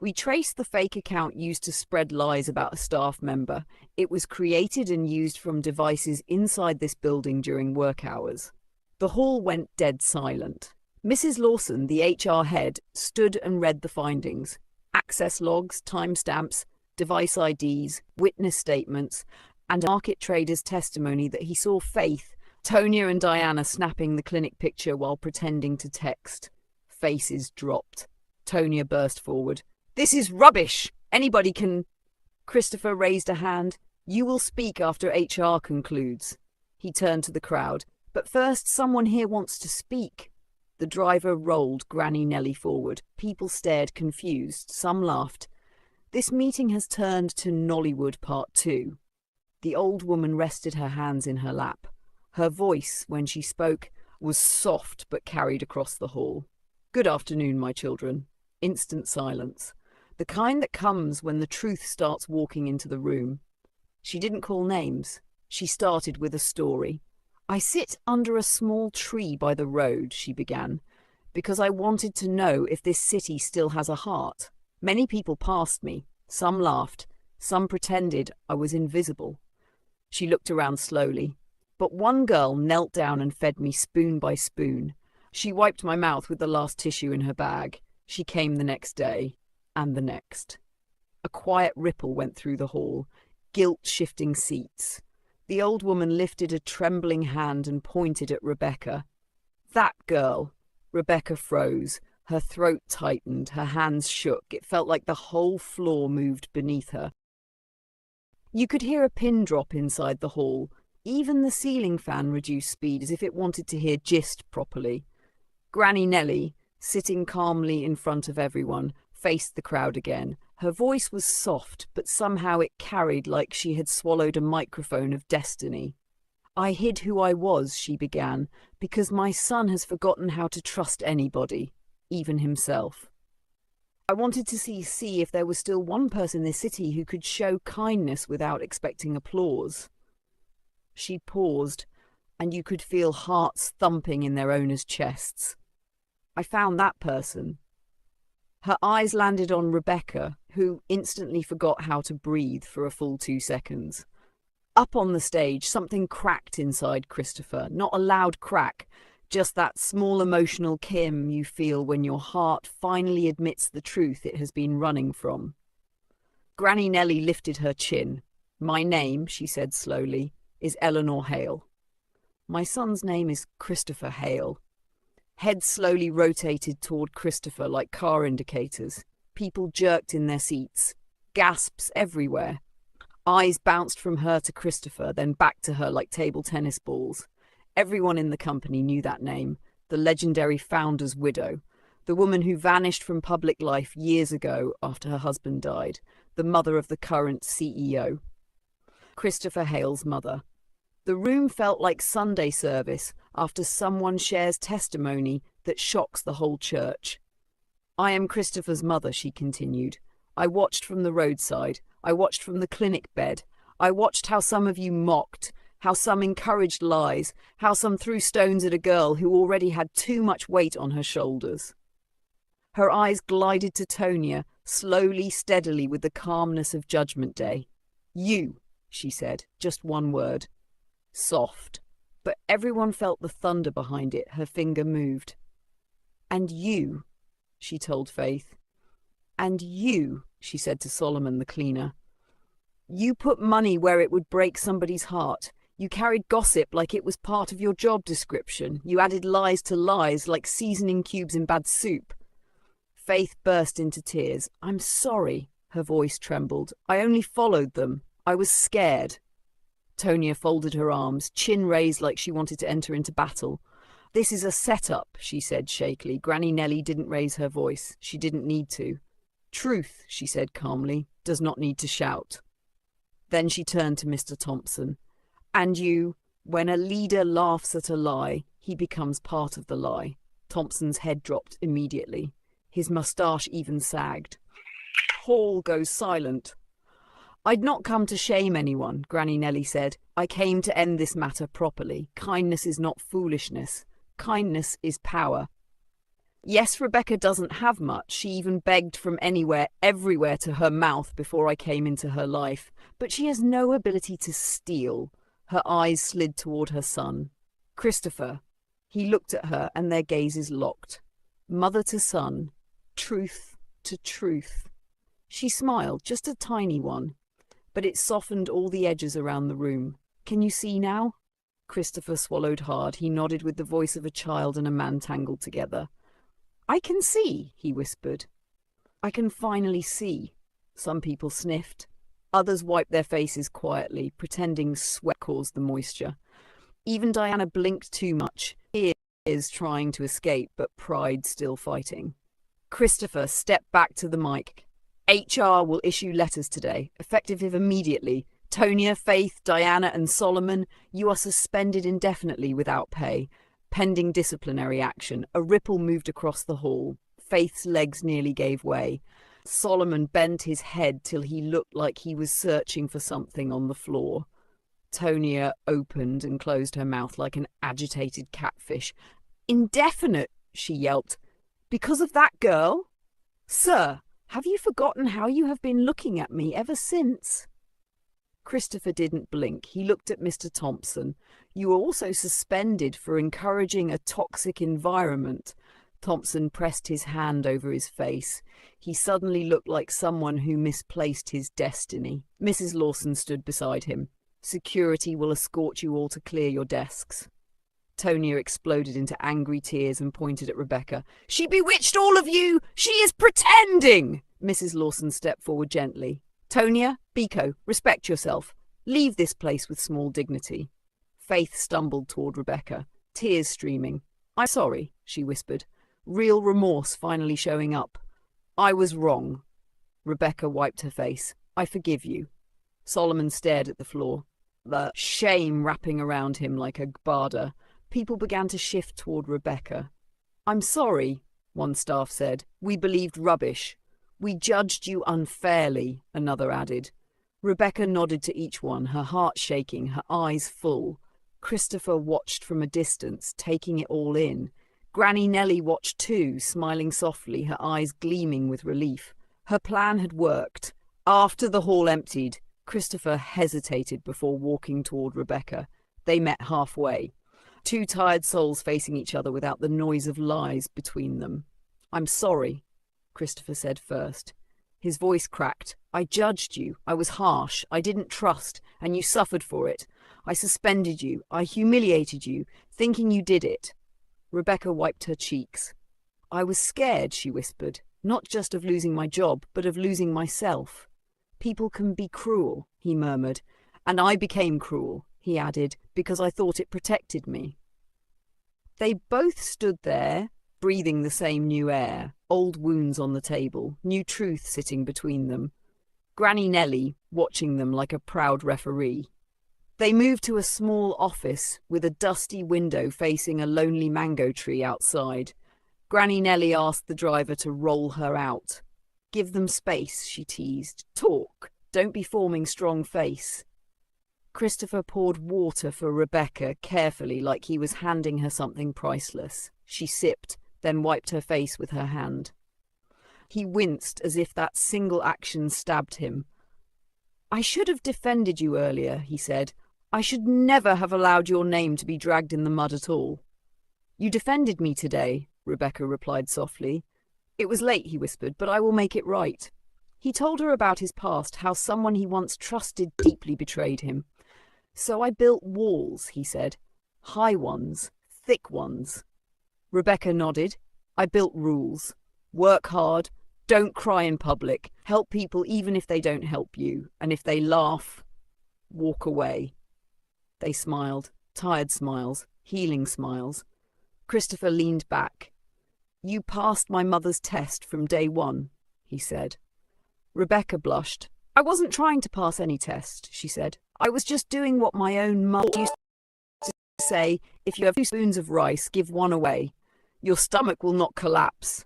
We traced the fake account used to spread lies about a staff member. It was created and used from devices inside this building during work hours. The hall went dead silent. Mrs. Lawson, the HR head, stood and read the findings. Access logs, timestamps, device IDs, witness statements, and a market trader's testimony that he saw Faith, Tonia and Diana snapping the clinic picture while pretending to text. Faces dropped. Tonia burst forward. This is rubbish! Anybody can... Christopher raised a hand. You will speak after HR concludes. He turned to the crowd. But first, someone here wants to speak. The driver rolled Granny Nellie forward. People stared confused. Some laughed. This meeting has turned to Nollywood Part 2. The old woman rested her hands in her lap. Her voice, when she spoke, was soft but carried across the hall. Good afternoon, my children. Instant silence. The kind that comes when the truth starts walking into the room. She didn't call names. She started with a story. I sit under a small tree by the road, she began, because I wanted to know if this city still has a heart. Many people passed me. Some laughed. Some pretended I was invisible. She looked around slowly. But one girl knelt down and fed me spoon by spoon. She wiped my mouth with the last tissue in her bag. She came the next day, and the next. A quiet ripple went through the hall, guilt-shifting seats. The old woman lifted a trembling hand and pointed at Rebecca. That girl. Rebecca froze. Her throat tightened, her hands shook. It felt like the whole floor moved beneath her. You could hear a pin drop inside the hall. Even the ceiling fan reduced speed as if it wanted to hear gist properly. Granny Nellie, sitting calmly in front of everyone, faced the crowd again. Her voice was soft, but somehow it carried like she had swallowed a microphone of destiny. "I hid who I was," she began, "because my son has forgotten how to trust anybody, even himself. I wanted to see if there was still one person in this city who could show kindness without expecting applause." She paused, and you could feel hearts thumping in their owners' chests. "I found that person." Her eyes landed on Rebecca, who instantly forgot how to breathe for a full 2 seconds. Up on the stage, something cracked inside Christopher. Not a loud crack, just that small emotional kim you feel when your heart finally admits the truth it has been running from. Granny Nellie lifted her chin. "My name," she said slowly, "is Eleanor Hale." "My son's name is Christopher Hale." Heads slowly rotated toward Christopher like car indicators. People jerked in their seats. Gasps everywhere. Eyes bounced from her to Christopher, then back to her like table tennis balls. Everyone in the company knew that name, the legendary founder's widow, the woman who vanished from public life years ago after her husband died, the mother of the current CEO. Christopher Hale's mother. The room felt like Sunday service after someone shares testimony that shocks the whole church. "I am Christopher's mother," she continued. "I watched from the roadside. I watched from the clinic bed. I watched how some of you mocked, how some encouraged lies, how some threw stones at a girl who already had too much weight on her shoulders." Her eyes glided to Tonia, slowly, steadily, with the calmness of Judgment Day. "You," she said, just one word. Soft. But everyone felt the thunder behind it. Her finger moved. "And you," she told Faith. "And you," she said to Solomon the cleaner. "You put money where it would break somebody's heart. You carried gossip like it was part of your job description. You added lies to lies like seasoning cubes in bad soup." Faith burst into tears. "I'm sorry," her voice trembled. "I only followed them. I was scared." Tonia folded her arms, chin raised like she wanted to enter into battle. "This is a setup," she said shakily. Granny Nellie didn't raise her voice. She didn't need to. "Truth," she said calmly, "does not need to shout." Then she turned to Mr. Thompson. "And you, when a leader laughs at a lie, he becomes part of the lie." Thompson's head dropped immediately. His moustache even sagged. Hall goes silent. "I'd not come to shame anyone," Granny Nellie said. "I came to end this matter properly. Kindness is not foolishness. Kindness is power. Yes, Rebecca doesn't have much. She even begged from anywhere, everywhere to her mouth before I came into her life. But she has no ability to steal." Her eyes slid toward her son. "Christopher." He looked at her and their gazes locked. Mother to son. Truth to truth. She smiled, just a tiny one. But it softened all the edges around the room. "Can you see now?" Christopher swallowed hard. He nodded with the voice of a child and a man tangled together. "I can see," he whispered. "I can finally see." Some people sniffed. Others wiped their faces quietly, pretending sweat caused the moisture. Even Diana blinked too much, ears trying to escape, but pride still fighting. Christopher stepped back to the mic. "HR will issue letters today, effective immediately. Tonia, Faith, Diana, and Solomon, you are suspended indefinitely without pay, pending disciplinary action." A ripple moved across the hall. Faith's legs nearly gave way. Solomon bent his head till he looked like he was searching for something on the floor. Tonia opened and closed her mouth like an agitated catfish. "Indefinite," she yelped. "Because of that girl? Sir, have you forgotten how you have been looking at me ever since?" Christopher didn't blink. He looked at Mr. Thompson. "You were also suspended for encouraging a toxic environment." Thompson pressed his hand over his face. He suddenly looked like someone who misplaced his destiny. Mrs. Lawson stood beside him. "Security will escort you all to clear your desks." Tonya exploded into angry tears and pointed at Rebecca. "She bewitched all of you! She is pretending!" Mrs. Lawson stepped forward gently. "Tonya, Biko, respect yourself. Leave this place with small dignity." Faith stumbled toward Rebecca, tears streaming. "I'm sorry," she whispered, real remorse finally showing up. "I was wrong." Rebecca wiped her face. "I forgive you." Solomon stared at the floor, the shame wrapping around him like a gbada. People began to shift toward Rebecca. "I'm sorry," one staff said. "We believed rubbish." "We judged you unfairly," another added. Rebecca nodded to each one, her heart shaking, her eyes full. Christopher watched from a distance, taking it all in. Granny Nellie watched too, smiling softly, her eyes gleaming with relief. Her plan had worked. After the hall emptied, Christopher hesitated before walking toward Rebecca. They met halfway. Two tired souls facing each other without the noise of lies between them. "I'm sorry," Christopher said first. His voice cracked. "I judged you. I was harsh. I didn't trust, and you suffered for it. I suspended you. I humiliated you, thinking you did it." Rebecca wiped her cheeks. "I was scared," she whispered, "not just of losing my job, but of losing myself." "People can be cruel," he murmured. "And I became cruel," he added, "because I thought it protected me." They both stood there, breathing the same new air, old wounds on the table, new truth sitting between them. Granny Nellie watching them like a proud referee. They moved to a small office with a dusty window facing a lonely mango tree outside. Granny Nellie asked the driver to roll her out. "Give them space," she teased. "Talk. Don't be forming strong face." Christopher poured water for Rebecca carefully, like he was handing her something priceless. She sipped, then wiped her face with her hand. He winced as if that single action stabbed him. "I should have defended you earlier," he said. "I should never have allowed your name to be dragged in the mud at all." "You defended me today," Rebecca replied softly. "It was late," he whispered, "but I will make it right." He told her about his past, how someone he once trusted deeply betrayed him. "So I built walls," he said. "High ones, thick ones." Rebecca nodded. "I built rules. Work hard, don't cry in public, help people even if they don't help you, and if they laugh, walk away." They smiled, tired smiles, healing smiles. Christopher leaned back. "You passed my mother's test from day one," he said. Rebecca blushed. "I wasn't trying to pass any test," she said. "I was just doing what my own mother used to say, if you have 2 spoons of rice, give one away. Your stomach will not collapse."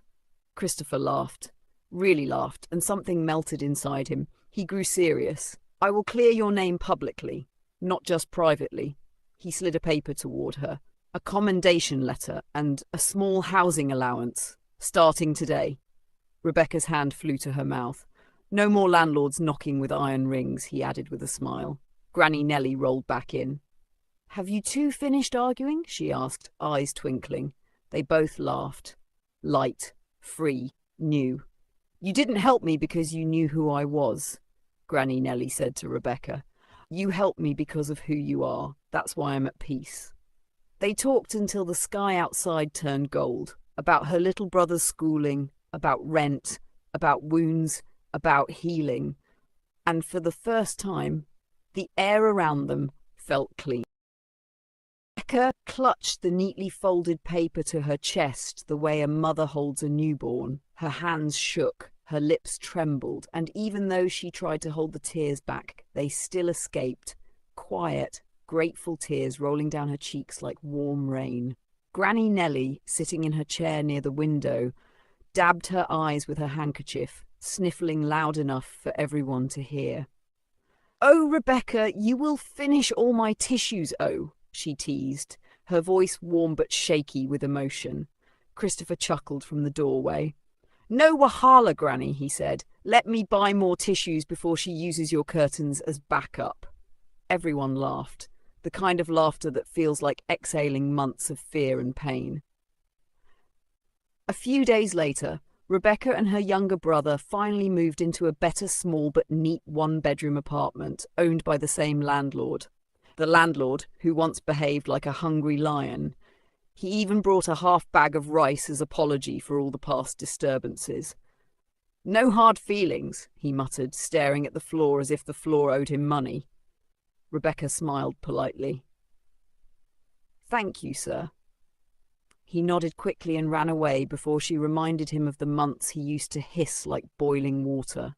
Christopher laughed, really laughed, and something melted inside him. He grew serious. "I will clear your name publicly, not just privately." He slid a paper toward her. "A commendation letter and a small housing allowance, starting today." Rebecca's hand flew to her mouth. "No more landlords knocking with iron rings," he added with a smile. Granny Nellie rolled back in. "Have you two finished arguing?" she asked, eyes twinkling. They both laughed. Light, free, new. "You didn't help me because you knew who I was," Granny Nellie said to Rebecca. "You helped me because of who you are. That's why I'm at peace." They talked until the sky outside turned gold, about her little brother's schooling, about rent, about wounds, about healing. And for the first time, the air around them felt clean. Rebecca clutched the neatly folded paper to her chest the way a mother holds a newborn. Her hands shook, her lips trembled, and even though she tried to hold the tears back, they still escaped. Quiet, grateful tears rolling down her cheeks like warm rain. Granny Nellie, sitting in her chair near the window, dabbed her eyes with her handkerchief, sniffling loud enough for everyone to hear. "Oh, Rebecca, you will finish all my tissues, oh," she teased, her voice warm but shaky with emotion. Christopher chuckled from the doorway. "No wahala, Granny," he said. "Let me buy more tissues before she uses your curtains as backup." Everyone laughed, the kind of laughter that feels like exhaling months of fear and pain. A few days later, Rebecca and her younger brother finally moved into a better small but neat one-bedroom apartment owned by the same landlord. The landlord, who once behaved like a hungry lion, He even brought a half bag of rice as apology for all the past disturbances. "No hard feelings," he muttered, staring at the floor as if the floor owed him money. Rebecca smiled politely. "Thank you, sir." He nodded quickly and ran away before she reminded him of the months he used to hiss like boiling water.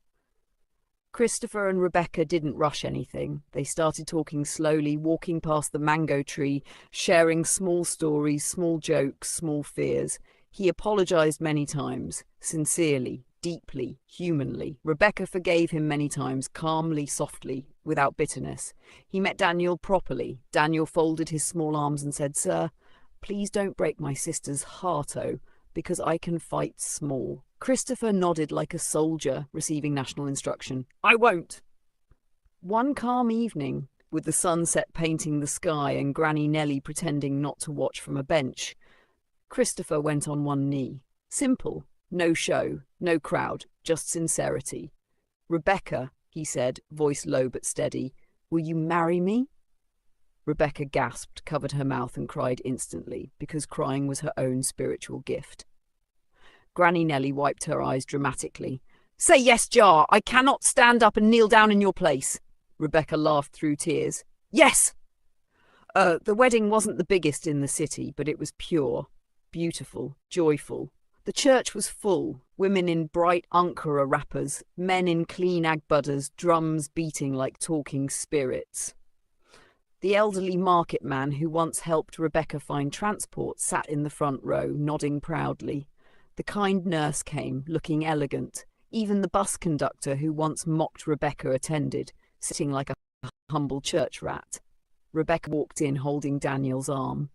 Christopher and Rebecca didn't rush anything. They started talking slowly, walking past the mango tree, sharing small stories, small jokes, small fears. He apologized many times, sincerely, deeply, humanly. Rebecca forgave him many times, calmly, softly, without bitterness. He met Daniel properly. Daniel folded his small arms and said, "Sir, please don't break my sister's heart, because I can fight small." Christopher nodded like a soldier receiving national instruction. "I won't." One calm evening, with the sunset painting the sky and Granny Nellie pretending not to watch from a bench, Christopher went on one knee. Simple, no show, no crowd, just sincerity. "Rebecca," he said, voice low but steady, "will you marry me?" Rebecca gasped, covered her mouth and cried instantly, because crying was her own spiritual gift. Granny Nellie wiped her eyes dramatically. "Say yes, Jar! I cannot stand up and kneel down in your place!" Rebecca laughed through tears. "Yes!" The wedding wasn't the biggest in the city, but it was pure, beautiful, joyful. The church was full, women in bright Ankara wrappers, men in clean agbudders, drums beating like talking spirits. The elderly market man who once helped Rebecca find transport sat in the front row, nodding proudly. The kind nurse came, looking elegant. Even the bus conductor who once mocked Rebecca attended, sitting like a humble church rat. Rebecca walked in holding Daniel's arm.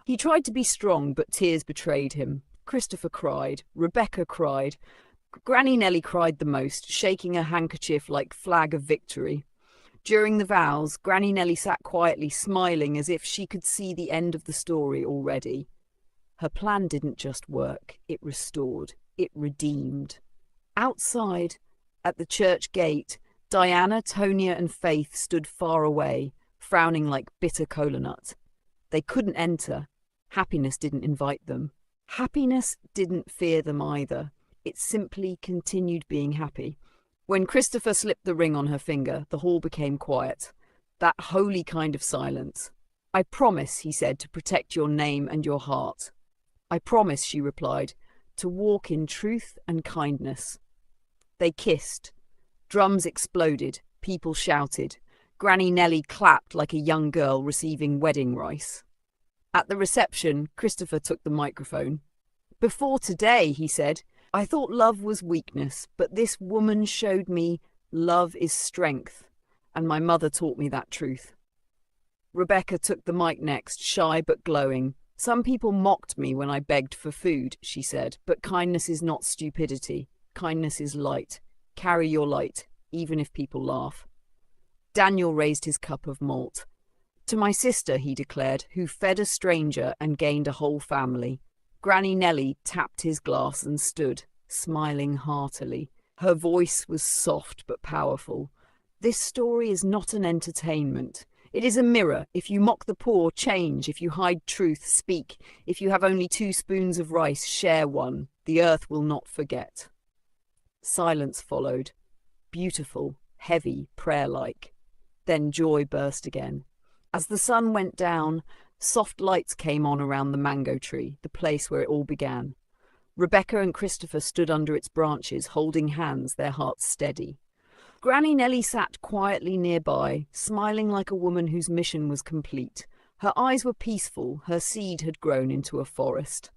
He tried to be strong, but tears betrayed him. Christopher cried. Rebecca cried. Granny Nellie cried the most, shaking her handkerchief like flag of victory. During the vows, Granny Nellie sat quietly, smiling as if she could see the end of the story already. Her plan didn't just work, it restored, it redeemed. Outside, at the church gate, Diana, Tonia and Faith stood far away, frowning like bitter cola nut. They couldn't enter. Happiness didn't invite them. Happiness didn't fear them either. It simply continued being happy. When Christopher slipped the ring on her finger, the hall became quiet. That holy kind of silence. "I promise," he said, "to protect your name and your heart." "I promise," she replied, "to walk in truth and kindness." They kissed. Drums exploded. People shouted. Granny Nellie clapped like a young girl receiving wedding rice. At the reception, Christopher took the microphone. "Before today," he said, "I thought love was weakness, but this woman showed me love is strength, and my mother taught me that truth." Rebecca took the mic next, shy but glowing. "Some people mocked me when I begged for food," she said, "but kindness is not stupidity. Kindness is light. Carry your light, even if people laugh." Daniel raised his cup of malt. "To my sister," he declared, "who fed a stranger and gained a whole family." Granny Nellie tapped his glass and stood, smiling heartily. Her voice was soft but powerful. "This story is not an entertainment. It is a mirror. If you mock the poor, change. If you hide truth, speak. If you have only 2 spoons of rice, share one. The earth will not forget." Silence followed. Beautiful, heavy, prayer-like. Then joy burst again. As the sun went down, soft lights came on around the mango tree, the place where it all began. Rebecca and Christopher stood under its branches, holding hands, their hearts steady. Granny Nellie sat quietly nearby, smiling like a woman whose mission was complete. Her eyes were peaceful, her seed had grown into a forest.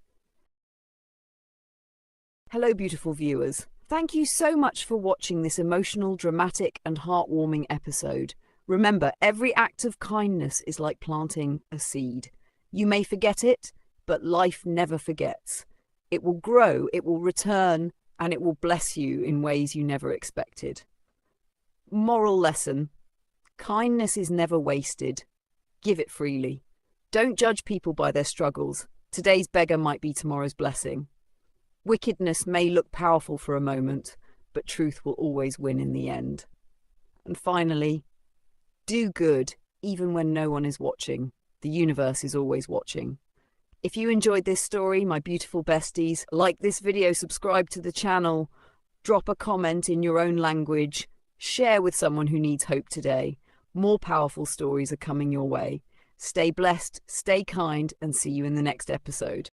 Hello, beautiful viewers. Thank you so much for watching this emotional, dramatic and heartwarming episode. Remember, every act of kindness is like planting a seed. You may forget it, but life never forgets. It will grow, it will return, and it will bless you in ways you never expected. Moral lesson: kindness is never wasted. Give it freely. Don't judge people by their struggles. Today's beggar might be tomorrow's blessing. Wickedness may look powerful for a moment, but truth will always win in the end. And finally, do good, even when no one is watching. The universe is always watching. If you enjoyed this story, my beautiful besties, like this video, subscribe to the channel, drop a comment in your own language, share with someone who needs hope today. More powerful stories are coming your way. Stay blessed, stay kind, and see you in the next episode.